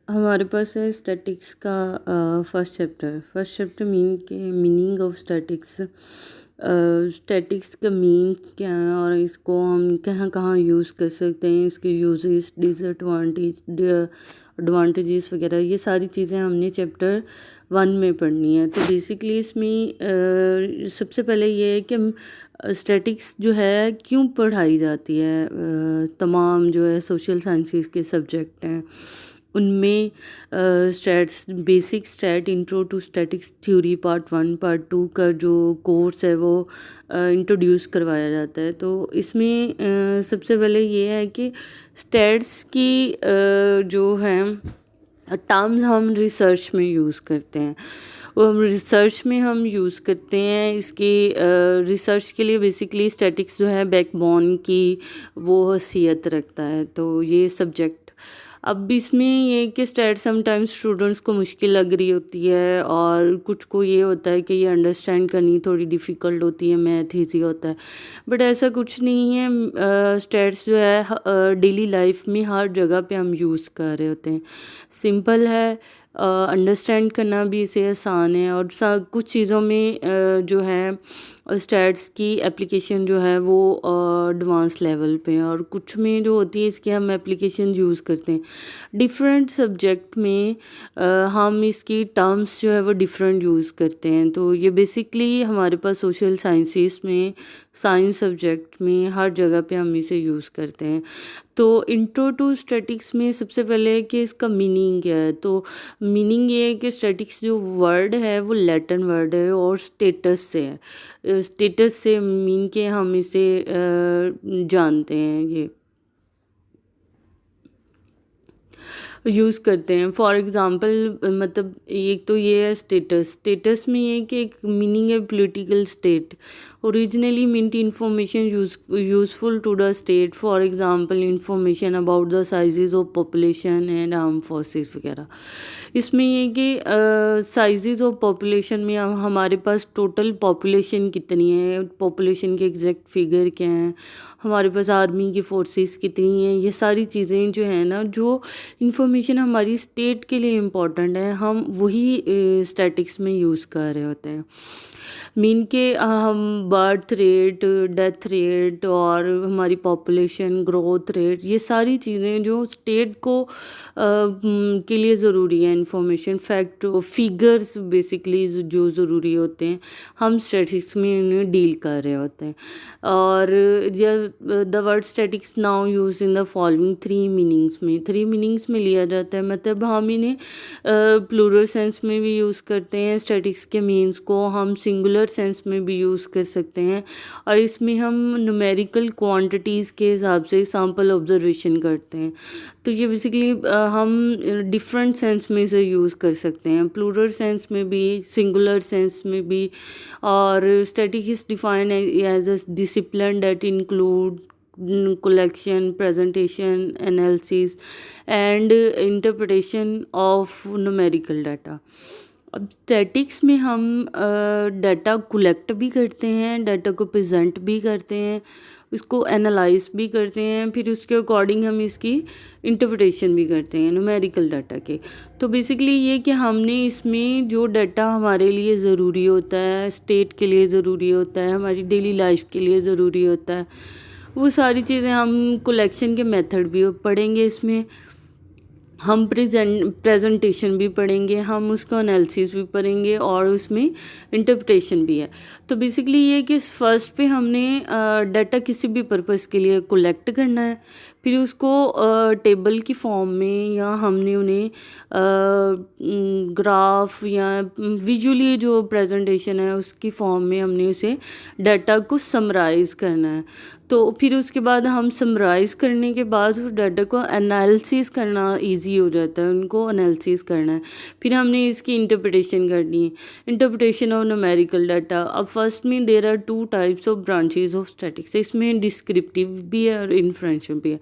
हमारे पास है स्टैटिक्स का first chapter meaning of statics. Statics का मीन क्या है और इसको हम कहाँ कहाँ यूज़ कर सकते हैं, इसके यूजेस, एडवांटेजेस वगैरह, ये सारी चीज़ें हमने चैप्टर 1 में पढ़नी है। तो बेसिकली इसमें सबसे पहले ये है कि हम स्टैटिक्स जो है क्यों पढ़ाई जाती है। तमाम जो है सोशल साइंसेस के सब्जेक्ट हैं उनमें stats, basic stat, intro to statics theory part 1 part 2 का जो कोर्स है वो इंट्रोड्यूस करवाया जाता है। तो इसमें सबसे पहले ये है कि स्टैट्स की जो है टर्म्स हम रिसर्च में यूज़ करते हैं, वो हम रिसर्च में हम यूज़ करते हैं। इसकी रिसर्च के लिए बेसिकली स्टैटिक्स जो है बैकबोन की वो हैसियत रखता है। तो ये सब्जेक्ट, अब इसमें ये कि स्टैट समटाइम्स स्टूडेंट्स को मुश्किल लग रही होती है और कुछ को ये होता है कि ये अंडरस्टैंड करनी थोड़ी डिफ़िकल्ट होती है, मैथ ईजी होता है, बट ऐसा कुछ नहीं है। स्टैट्स जो है डेली लाइफ में हर जगह पे हम यूज़ कर रहे होते हैं। सिंपल है, अंडरस्टैंड करना भी इसे आसान है और कुछ चीज़ों में जो है स्टैट्स की एप्लीकेशन जो है वो एडवांस लेवल पे है और कुछ में जो होती है इसकी हम एप्लीकेशन यूज़ करते हैं। डिफरेंट सब्जेक्ट में हम इसकी टर्म्स जो है वो डिफरेंट यूज़ करते हैं। तो ये बेसिकली हमारे पास सोशल साइंसेस में, साइंस सब्जेक्ट में हर जगह पे हम इसे यूज़ करते हैं। तो इंट्रो टू स्टैटिक्स में सबसे पहले है कि इसका मीनिंग क्या है। तो मीनिंग ये है कि स्टैटिक्स जो वर्ड है वो लैटिन वर्ड है और स्टेटस से है। स्टेटस से मीन के हम इसे जानते हैं, ये यूज़ करते हैं। फॉर एग्ज़ाम्पल मतलब एक तो ये है स्टेटस। स्टेटस में ये कि एक मीनिंग है political state, originally meant information useful to the state. For example information about the sizes of population and arm forces वगैरह। इसमें ये कि साइजेस ऑफ पॉपुलेशन में हमारे पास टोटल पॉपुलेशन कितनी है, पॉपुलेशन के एग्जैक्ट फिगर क्या हैं, हमारे पास आर्मी की फोर्सेस कितनी हैं, ये सारी चीज़ें जो है ना, जो इन्फॉर्मेशन हमारी स्टेट के लिए इम्पॉर्टेंट है, हम वही स्टैटिक्स में यूज़ कर रहे होते हैं। मीन के हम बर्थ रेट, डेथ रेट और हमारी पॉपुलेशन ग्रोथ रेट, ये सारी चीज़ें जो स्टेट को के लिए ज़रूरी है, इंफॉर्मेशन, फैक्ट, फिगर्स बेसिकली जो ज़रूरी होते हैं, हम स्टैटिक्स में उन्हें डील कर रहे होते हैं। और the word statics now use in the following three meanings में लिया जाता है। मतलब हम इन्हें प्लूरल सेंस में भी यूज़ करते हैं, स्टैटिक्स के मीन्स को हम सिंगुलर सेंस में भी यूज़ कर सकते हैं और इसमें हम न्यूमेरिकल क्वांटिटीज़ के हिसाब से सैम्पल ऑब्जर्वेशन करते हैं। तो ये बेसिकली हम डिफरेंट सेंस में इसे यूज़ कर सकते हैं, प्लूरल सेंस में भी, सिंगुलर सेंस में भी। और static is defined as a discipline that include collection, presentation, analysis and interpretation of numerical data। अब स्टैटिक्स में हम डाटा कलेक्ट भी करते हैं, डाटा को प्रेजेंट भी करते हैं, उसको एनालाइज भी करते हैं, फिर उसके अकॉर्डिंग हम इसकी इंटरप्रिटेशन भी करते हैं न्यूमेरिकल डाटा के। तो बेसिकली ये कि हमने इसमें जो डाटा हमारे लिए ज़रूरी होता है, स्टेट के लिए ज़रूरी होता है, हमारी डेली लाइफ के लिए ज़रूरी होता है, वो सारी चीज़ें हम कलेक्शन के मेथड भी पढ़ेंगे, इसमें हम प्रेजेंटेशन भी पढ़ेंगे, हम उसका एनालिसिस भी पढ़ेंगे और उसमें इंटरप्रिटेशन भी है। तो बेसिकली ये कि फर्स्ट पे हमने डाटा किसी भी पर्पस के लिए कलेक्ट करना है, फिर उसको टेबल की फॉर्म में या हमने उन्हें ग्राफ या विजुअली जो प्रेजेंटेशन है उसकी फॉर्म में हमने उसे डाटा को समराइज़ करना है। तो फिर उसके बाद हम समराइज़ करने के बाद उस डाटा को एनालिसिस करना इजी हो जाता है, उनको एनालिसिस करना है। फिर हमने इसकी इंटरप्रिटेशन करनी है, इंटरप्रिटेशन ऑफ न्यूमेरिकल डाटा। अब फर्स्ट में there are 2 types of branches of statics, इसमें डिस्क्रिप्टिव भी है और इन्फ्रेंशियल भी है।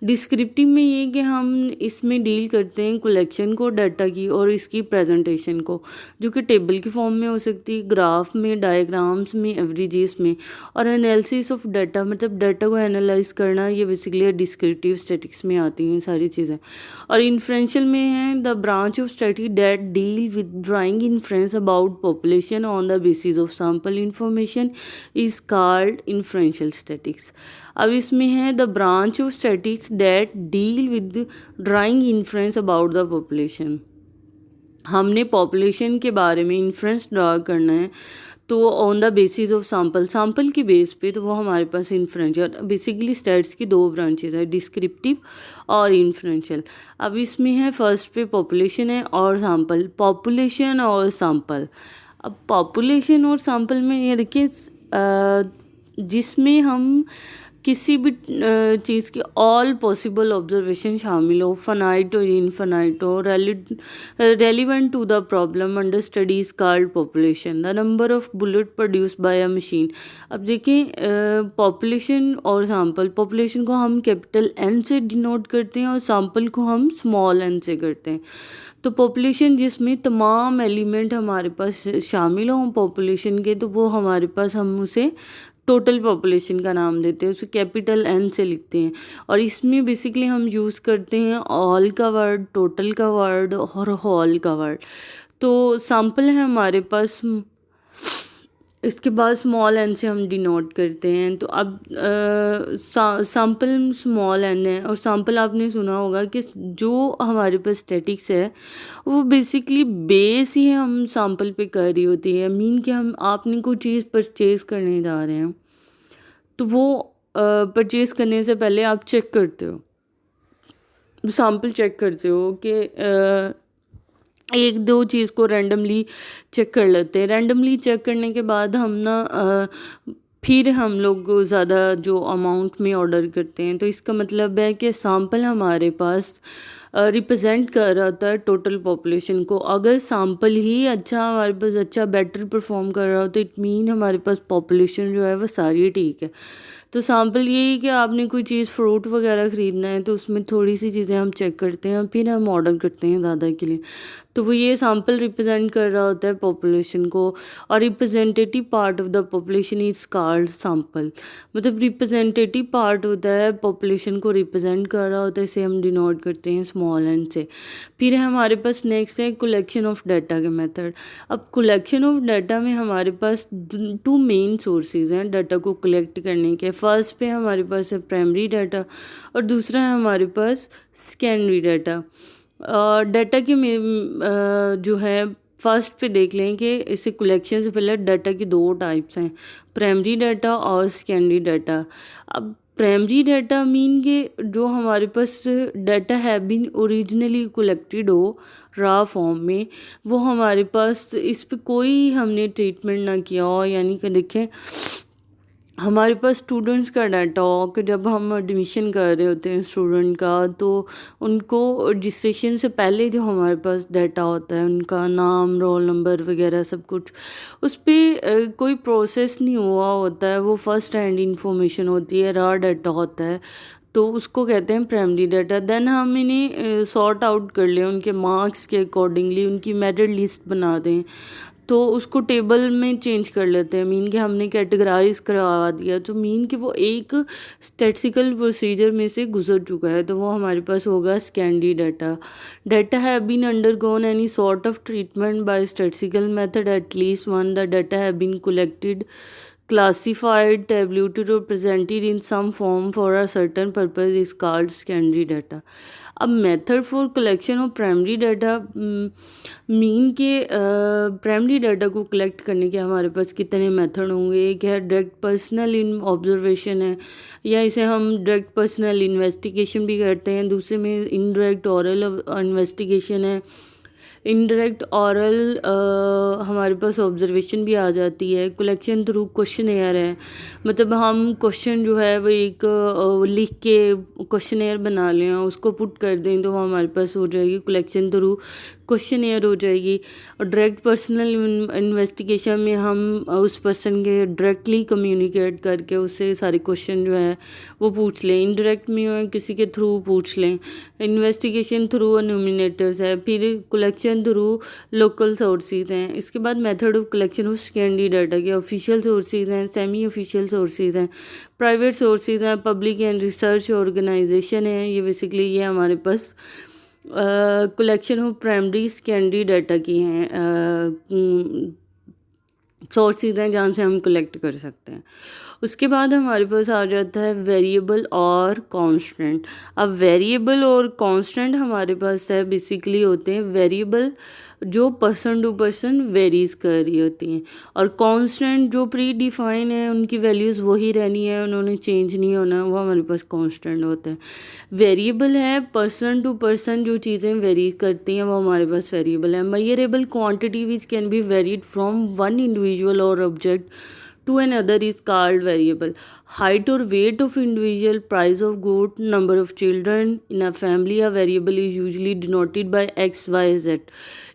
डिस्क्रिप्टिव में ये कि हम इसमें डील करते हैं कलेक्शन को, डाटा की, और इसकी प्रेजेंटेशन को, जो कि टेबल की फॉर्म में हो सकती है, ग्राफ में, डायग्राम्स में, एवरेजेस में, और एनालिसिस ऑफ डाटा, मतलब डाटा को एनालाइज करना, ये बेसिकली डिस्क्रिप्टिव स्टैटिक्स में आती हैं सारी चीज़ें। और इन्फ्रेंशियल में है the branch of study that deal with drawing inference about population on the basis of sample information is called inferential statics. अब इसमें है the branch of statics that deal with drawing inference about the population. हमने population के बारे में inference draw करना है, तो on the basis of sample की बेस पे, तो वो हमारे पास इन्फ्रेंशियल। बेसिकली स्टैट्स की दो ब्रांचेज है, डिस्क्रिप्टिव और इन्फ्रेंशियल। अब इसमें है फर्स्ट पे पॉपुलेशन है और सैम्पल, पॉपुलेशन और सैम्पल। अब पॉपुलेशन और सैम्पल में ये देखिए, जिसमें हम किसी भी चीज़ की ऑल पॉसिबल ऑब्जर्वेशन शामिल हो, फाइनाइट हो, इनफाइनाइट हो, relevant to the problem under studies called population, the number of bullet produced by a machine. अब देखें, पॉपुलेशन और सैम्पल, पॉपुलेशन को हम कैपिटल एन से डिनोट करते हैं और सैम्पल को हम स्मॉल एन से करते हैं। तो पॉपुलेशन जिसमें तमाम एलिमेंट हमारे पास शामिल हों पॉपुलेशन के, तो वो हमारे पास, हम उसे टोटल पॉपुलेशन का नाम देते हैं, उसे कैपिटल एन से लिखते हैं। और इसमें बेसिकली हम यूज़ करते हैं ऑल का वर्ड, टोटल का वर्ड और होल का वर्ड। तो सैम्पल है हमारे पास, इसके बाद स्मॉल एन से हम डिनोट करते हैं। तो अब सैम्पल स्मॉल एन है, और सैम्पल आपने सुना होगा कि जो हमारे पास स्टैटिक्स है वो बेसिकली बेस ही हम सैम्पल पे कर रही होती है। मीन कि हम, आपने कोई चीज़ परचेज़ करने जा रहे हैं, तो वो परचेज़ करने से पहले आप चेक करते हो, सैम्पल चेक करते हो कि एक दो चीज़ को रैंडमली चेक कर लेते हैं। रैंडमली चेक करने के बाद हम ना फिर हम लोग ज़्यादा जो अमाउंट में ऑर्डर करते हैं। तो इसका मतलब है कि सैम्पल हमारे पास रिप्रेजेंट कर रहा होता है टोटल पॉपुलेशन को। अगर सैम्पल ही अच्छा, हमारे पास अच्छा बेटर परफॉर्म कर रहा हो, तो इट मीन हमारे पास पॉपुलेशन जो है वो सारी ठीक है। तो सैम्पल यही कि आपने कोई चीज़, फ्रूट वगैरह ख़रीदना है, तो उसमें थोड़ी सी चीज़ें हम चेक करते हैं, फिर हम ऑर्डर करते हैं ज़्यादा के लिए। तो वो ये सैम्पल रिप्रेजेंट कर रहा होता है पॉपुलेशन को। और representative part of the population is called sample. मतलब रिप्रेजेंटेटिव पार्ट होता है, पॉपुलेशन को रिप्रेजेंट कर रहा होता है, इसे हम डिनोट करते हैं स्मॉल एन से। फिर हमारे पास नेक्स्ट है कलेक्शन ऑफ डाटा के मेथड। अब कलेक्शन ऑफ डाटा में हमारे पास टू मेन सोर्सेज हैं डाटा को कलेक्ट करने के। फर्स्ट पे हमारे पास है प्राइमरी डाटा, और दूसरा है हमारे पास सेकेंडरी डाटा। डाटा के में जो है, फर्स्ट पे देख लें कि इसे कलेक्शन से पहले डाटा की दो टाइप्स हैं, प्राइमरी डाटा और सेकेंडरी डाटा। अब प्राइमरी डाटा मीन के जो हमारे पास डाटा है बीन ओरिजिनली कलेक्टेड हो रॉ फॉर्म में, वो हमारे पास, इस पे कोई हमने ट्रीटमेंट ना किया हो। यानी कि देखें, हमारे पास स्टूडेंट्स का डाटा हो कि जब हम एडमिशन कर रहे होते हैं स्टूडेंट का, तो उनको रजिस्ट्रेशन से पहले जो हमारे पास डाटा होता है, उनका नाम, रोल नंबर वगैरह सब कुछ, उस पर कोई प्रोसेस नहीं हुआ होता है, वो फर्स्ट हैंड इंफॉर्मेशन होती है, रॉ डाटा होता है, तो उसको कहते हैं प्राइमरी डाटा। देन हम इन्हें सॉर्ट आउट कर लें उनके मार्क्स के अकॉर्डिंगली, उनकी मेरिट लिस्ट बना दें, तो उसको टेबल में चेंज कर लेते हैं। मीन कि हमने कैटेगराइज करवा दिया, तो मीन कि वो एक स्टैटिस्टिकल प्रोसीजर में से गुजर चुका है, तो वो हमारे पास होगा secondary data. Data have been undergone any sort of treatment by statistical method at least one. The data have been collected, classified, tabulated or presented in some form for a certain purpose is called secondary data. अब method for collection of primary data mean के primary data को collect करने के हमारे पास कितने method होंगे। एक है डायरेक्ट पर्सनल इन ऑब्जर्वेशन है, या इसे हम डायरेक्ट पर्सनल इन्वेस्टिगेशन भी करते हैं। दूसरे में इनडायरेक्ट ओरल इन्वेस्टिगेशन है। इनडायरेक्ट ऑरल हमारे पास ऑब्जर्वेशन भी आ जाती है। कलेक्शन थ्रू क्वेश्चन एयर है, मतलब हम क्वेश्चन जो है वो एक लिख के क्वेश्चन एयर बना लें, उसको पुट कर दें तो वो हमारे पास हो जाएगी कलेक्शन थ्रू क्वेश्चन एयर हो जाएगी। और डायरेक्ट पर्सनल इन्वेस्टिगेशन में हम उस पर्सन के डायरेक्टली कम्युनिकेट करके उससे सारे क्वेश्चन जो है वो पूछ लें। इनडायरेक्ट में किसी के थ्रू पूछ लें। इन्वेस्टिगेशन थ्रू एनुमिनेटर्स है। फिर कलेक्शन थ्रू लोकल सोर्सेज हैं। इसके बाद method of collection of secondary data के ऑफिशियल सोर्सेज हैं, सेमी ऑफिशियल सोर्सेज हैं, प्राइवेट सोर्सेज हैं, पब्लिक एंड रिसर्च ऑर्गेनाइजेशन है। ये बेसिकली ये हमारे पास collection of primary secondary data की हैं सोर्सेज हैं जहाँ से हम कलेक्ट कर सकते हैं। उसके बाद हमारे पास आ जाता है वेरिएबल और कांस्टेंट। अब वेरिएबल और कांस्टेंट हमारे पास है बेसिकली होते हैं वेरिएबल जो पर्सन टू पर्सन वेरीज कर रही होती हैं, और कांस्टेंट जो प्री डिफाइन है उनकी वैल्यूज़ वही रहनी है, उन्होंने चेंज नहीं होना, वो हमारे पास कांस्टेंट होता है। वेरिएबल है पर्सन टू पर्सन जो चीज़ें वेरी करती हैं वो हमारे पास वेरिएबल है। Measurable quantity which can be varied from one individual और object to another is called variable. Height or weight of individual, price of good, number of children in a family, a variable is usually denoted by x, y, z,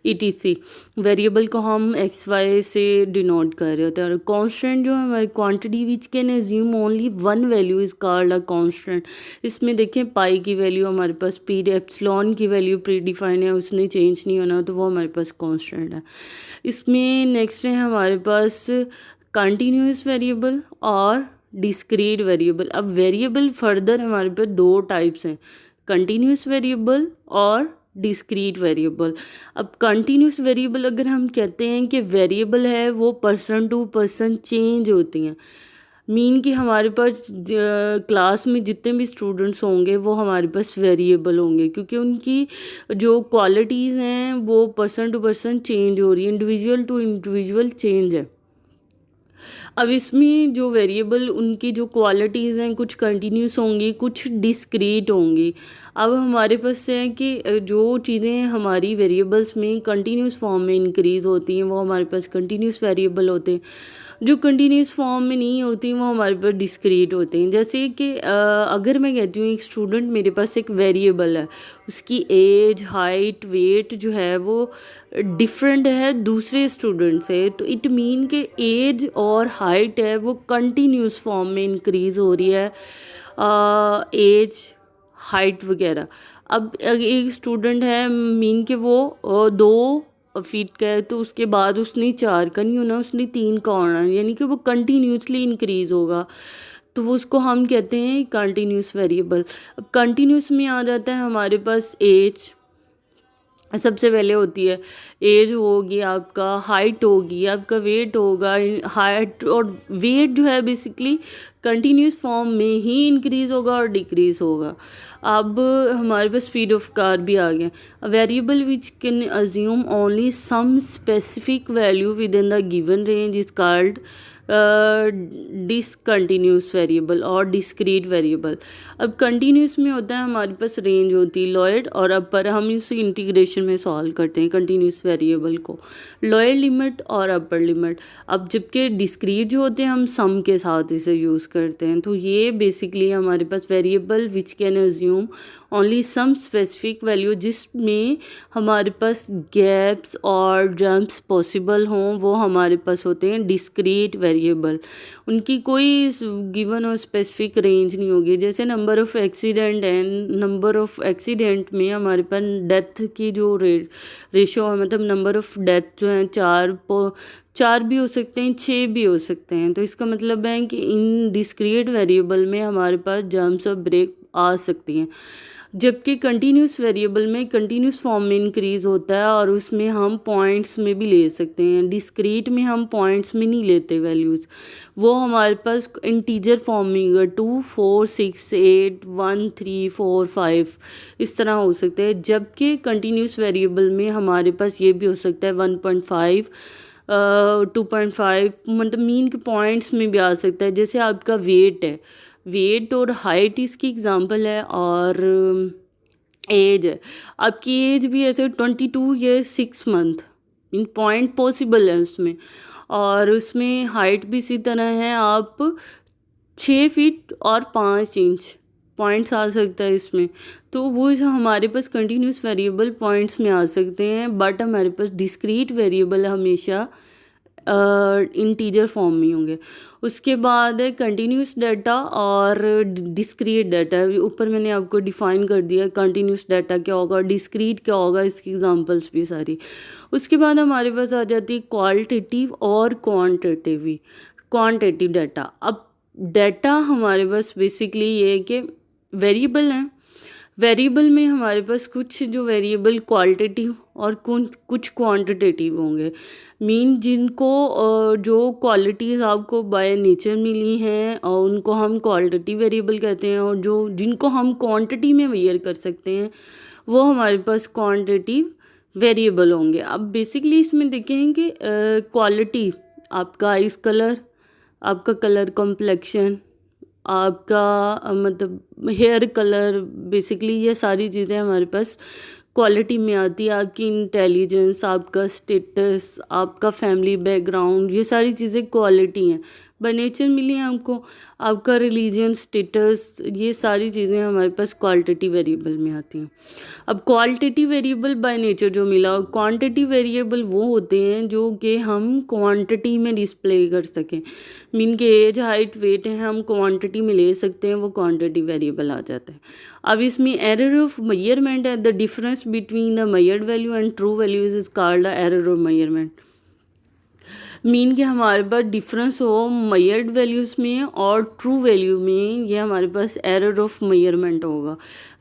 etc. Variable को हम x, y से denote कर रहे होते हैं। और constant जो है हमारी quantity which can assume only one value is called a constant. इसमें देखें पाई की वैल्यू हमारे पास पी एप्सिलॉन की वैल्यू प्री डिफाइन है, उसने चेंज नहीं होना, तो वो हमारे पास कांस्टेंट है। इसमें नेक्स्ट है हमारे पास कंटिन्यूस वेरिएबल और डिस्क्रीट वेरिएबल। अब वेरिएबल फर्दर हमारे पास दो टाइप्स हैं, कंटिन्यूस वेरिएबल और डिस्क्रीट वेरिएबल। अब कंटिन्यूस वेरिएबल अगर हम कहते हैं कि वेरिएबल है वो पर्सन टू पर्सन चेंज होती हैं, मीन कि हमारे पास क्लास में जितने भी स्टूडेंट्स होंगे वो हमारे पास वेरिएबल होंगे, क्योंकि उनकी जो क्वालिटीज़ हैं वो पर्सन टू पर्सन चेंज हो रही है, इंडिविजुअल टू इंडिविजुअल चेंज है। अब इसमें जो वेरिएबल उनकी जो क्वालिटीज़ हैं कुछ कंटिन्यूस होंगी, कुछ डिस्क्रीट होंगी। अब हमारे पास है कि जो चीज़ें हमारी वेरिएबल्स में कंटिन्यूस फॉर्म में इंक्रीज़ होती हैं वो हमारे पास कंटिन्यूस वेरिएबल होते हैं, जो कंटिन्यूस फॉर्म में नहीं होती वो हमारे पास डिस्क्रीट होते हैं। जैसे कि अगर मैं कहती हूँ एक स्टूडेंट मेरे पास एक वेरिएबल है, उसकी एज, हाइट, वेट जो है वो डिफरेंट है दूसरे स्टूडेंट से, तो इट मीन के एज और हाइट है वो कंटिन्यूस फॉर्म में इंक्रीज़ हो रही है, एज, हाइट वगैरह। अब एक स्टूडेंट है मीन के वो 2 फीट का है, तो उसके बाद उसने 4 का नहीं होना, उसने 3 का होना, यानी कि वो कंटिन्यूसली इंक्रीज़ होगा, तो वो उसको हम कहते हैं कंटिन्यूस वेरिएबल। अब कंटिन्यूस में आ जाता है हमारे पास एज, सबसे पहले होती है एज होगी, आपका हाइट होगी, आपका वेट होगा। हाइट और वेट जो है बेसिकली कंटिन्यूस फॉर्म में ही इंक्रीज़ होगा और डिक्रीज़ होगा। अब हमारे पास स्पीड ऑफ कार भी आ गया। Variable which can assume only some specific value within the given range is called discontinuous variable और डिस्क्रीट वेरिएबल। अब कंटिन्यूस में होता है हमारे पास रेंज होती है लोअर और अपर, हम इस इंटीग्रेशन में सॉल्व करते हैं कंटिन्यूस वेरिएबल को, लोअर लिमिट और अपर लिमिट। अब जबकि डिस्क्रीट जो होते हैं हम सम के साथ इसे यूज़ करते हैं। तो ये बेसिकली हमारे पास variable which can assume only some specific value, जिसमें हमारे पास गैप्स और जंप्स पॉसिबल हों, वो हमारे पास होते हैं डिस्क्रीट वेरिएबल। उनकी कोई गिवन और स्पेसिफिक रेंज नहीं होगी। जैसे नंबर ऑफ़ एक्सीडेंट है, नंबर ऑफ़ एक्सीडेंट में हमारे पास डेथ की जो रेशो है, मतलब नंबर ऑफ़ डेथ जो है 4 भी हो सकते हैं, 6 भी हो सकते हैं। तो इसका मतलब है कि इन डिस्क्रीट वेरिएबल में हमारे पास जंप्स और ब्रेक आ सकती हैं, जबकि कंटिन्यूस वेरिएबल में कंटिन्यूस फॉर्म में इंक्रीज़ होता है और उसमें हम पॉइंट्स में भी ले सकते हैं। डिस्क्रीट में हम पॉइंट्स में नहीं लेते वैल्यूज़, वो हमारे पास इंटीजर फॉर्म में 2, 4, 6, 8, 1, 3, 4, 5 इस तरह हो सकते हैं। जबकि कंटिन्यूस वेरिएबल में हमारे पास ये भी हो सकता है 1.5, 2.5, मतलब मीन के पॉइंट्स में भी आ सकता है। जैसे आपका वेट है, वेट और हाइट इसकी एग्जांपल है, और एज है, आपकी एज भी ऐसे 22 years 6 month इन पॉइंट पॉसिबल है उसमें। और उसमें हाइट भी इसी तरह है, आप 6 फीट और 5 इंच पॉइंट्स आ सकता है इसमें। तो वो जो हमारे पास कंटिन्यूस वेरिएबल पॉइंट्स में आ सकते हैं, बट हमारे पास डिस्क्रीट वेरिएबल हमेशा इंटीजर फॉर्म में होंगे। उसके बाद है कंटिन्यूस डाटा और डिस्क्रीट डाटा। ऊपर मैंने आपको डिफाइन कर दिया कंटिन्यूस डाटा क्या होगा, डिस्क्रीट क्या होगा, इसकी एग्जांपल्स भी सारी। उसके बाद हमारे पास आ जाती है क्वालिटेटिव और क्वांटिटेटिव डाटा। अब डाटा हमारे पास बेसिकली ये है कि वेरिएबल हैं, वेरिएबल में हमारे पास कुछ जो वेरिएबल क्वालिटेटिव और कुछ क्वांटिटेटिव होंगे। मीन जिनको जो क्वालिटीज़ आपको बाय नेचर मिली हैं और उनको हम क्वालिटेटिव वेरिएबल कहते हैं, और जो जिनको हम क्वांटिटी में मेजर कर सकते हैं वो हमारे पास क्वांटिटेटिव वेरिएबल होंगे। अब बेसिकली इसमें देखें कि क्वालिटी आपका आइस कलर, आपका कलर कॉम्प्लेक्शन, आपका मतलब हेयर कलर, बेसिकली ये सारी चीज़ें हमारे पास क्वालिटी में आती है। आपकी इंटेलिजेंस, आपका स्टेटस, आपका फैमिली बैकग्राउंड, ये सारी चीज़ें क्वालिटी हैं, बाय नेचर मिली हैं हमको। आपका रिलीजन, स्टेटस, ये सारी चीज़ें हमारे पास क्वालिटेटिव वेरिएबल में आती हैं। अब क्वालिटेटिव वेरिएबल बाय नेचर जो मिला, और क्वांटिटी वेरिएबल वो होते हैं जो कि हम क्वांटिटी में डिस्प्ले कर सकें। मीन के एज, हाइट, वेट है हम क्वांटिटी में ले सकते हैं, वो क्वांटिटी वेरिएबल आ जाता है। अब इसमें एरर ऑफ मेजरमेंट है, the difference between the measured value and true values is called the error of measurement. Mean कि हमारे पास डिफरेंस हो मेजर्ड वैल्यूज़ में और ट्रू वैल्यू में, ये हमारे पास एरर ऑफ मेजरमेंट होगा।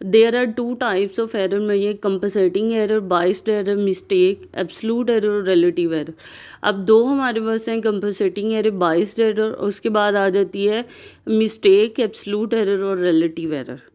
There are 2 types of error में, ये compensating error, biased error, mistake, absolute error, relative error. अब 2 हमारे पास हैं, कंपनसेटिंग एरर, बाइस्ड एरर, उसके बाद आ जाती है मिस्टेक, एब्सोल्यूट एरर और रिलेटिव एरर।